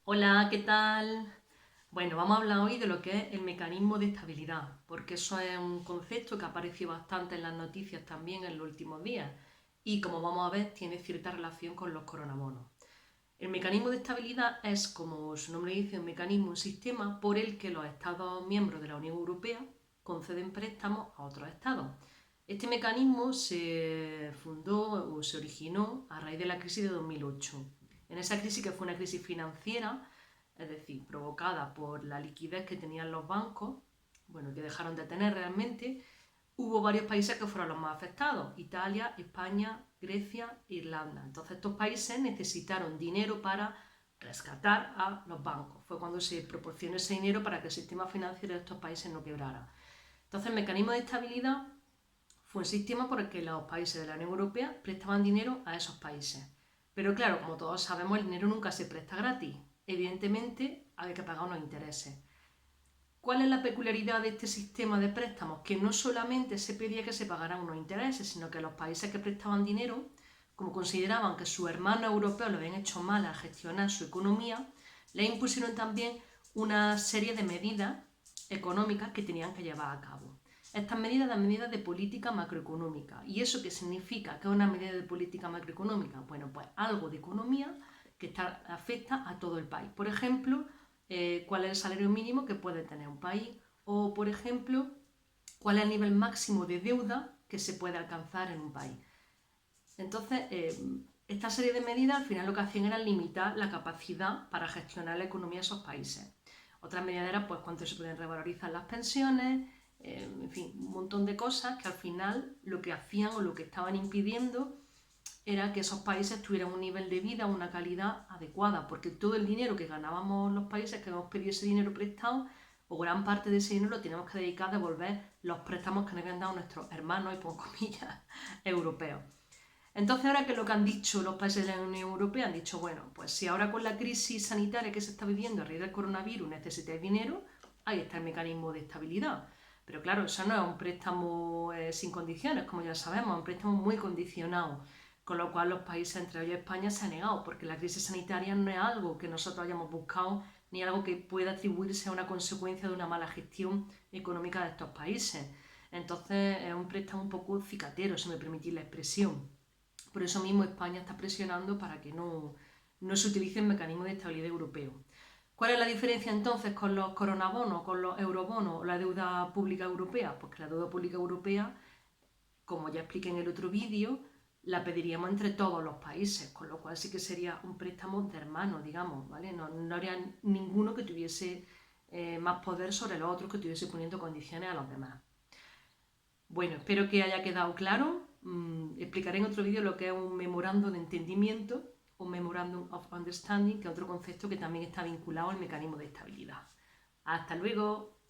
Hola, ¿qué tal? Bueno, vamos a hablar hoy de lo que es el mecanismo de estabilidad, porque eso es un concepto que apareció bastante en las noticias también en los últimos días y como vamos a ver tiene cierta relación con los coronabonos. El mecanismo de estabilidad es, como su nombre dice, un mecanismo, un sistema por el que los Estados miembros de la Unión Europea conceden préstamos a otros Estados. Este mecanismo se fundó o se originó a raíz de la crisis de 2008. En esa crisis, que fue una crisis financiera, es decir, provocada por la liquidez que tenían los bancos, bueno, que dejaron de tener realmente, hubo varios países que fueron los más afectados: Italia, España, Grecia, Irlanda. Entonces estos países necesitaron dinero para rescatar a los bancos. Fue cuando se proporcionó ese dinero para que el sistema financiero de estos países no quebrara. Entonces el mecanismo de estabilidad fue un sistema por el que los países de la Unión Europea prestaban dinero a esos países. Pero claro, como todos sabemos, el dinero nunca se presta gratis. Evidentemente, hay que pagar unos intereses. ¿Cuál es la peculiaridad de este sistema de préstamos? Que no solamente se pedía que se pagaran unos intereses, sino que los países que prestaban dinero, como consideraban que sus hermanos europeos lo habían hecho mal a gestionar su economía, les impusieron también una serie de medidas económicas que tenían que llevar a cabo. Estas medidas eran medidas de política macroeconómica. ¿Y eso qué significa? ¿Qué es una medida de política macroeconómica? Bueno, pues algo de economía que afecta a todo el país. Por ejemplo, cuál es el salario mínimo que puede tener un país, o por ejemplo, cuál es el nivel máximo de deuda que se puede alcanzar en un país. Entonces, esta serie de medidas al final lo que hacían era limitar la capacidad para gestionar la economía de esos países. Otras medidas eran pues cuánto se pueden revalorizar las pensiones, en fin, un montón de cosas que al final lo que hacían o lo que estaban impidiendo era que esos países tuvieran un nivel de vida, una calidad adecuada, porque todo el dinero que ganábamos los países que hemos pedido ese dinero prestado, o gran parte de ese dinero lo teníamos que dedicar a devolver los préstamos que nos habían dado nuestros hermanos, y por comillas, europeos. Entonces, ahora que lo que han dicho los países de la Unión Europea, han dicho, bueno, pues si ahora con la crisis sanitaria que se está viviendo a raíz del coronavirus necesitáis dinero, ahí está el mecanismo de estabilidad. Pero claro, eso no es un préstamo sin condiciones, como ya sabemos, es un préstamo muy condicionado, con lo cual los países, entre ellos España, se han negado, porque la crisis sanitaria no es algo que nosotros hayamos buscado, ni algo que pueda atribuirse a una consecuencia de una mala gestión económica de estos países. Entonces es un préstamo un poco cicatero, si me permitís la expresión. Por eso mismo España está presionando para que no se utilice el mecanismo de estabilidad europeo. ¿Cuál es la diferencia entonces con los coronabonos, con los eurobonos o la deuda pública europea? Pues que la deuda pública europea, como ya expliqué en el otro vídeo, la pediríamos entre todos los países, con lo cual sí que sería un préstamo de hermanos, digamos, ¿vale? No habría ninguno que tuviese más poder sobre los otros, que estuviese poniendo condiciones a los demás. Bueno, espero que haya quedado claro. Explicaré en otro vídeo lo que es un memorando de entendimiento, un memorandum of understanding, que es otro concepto que también está vinculado al mecanismo de estabilidad. Hasta luego.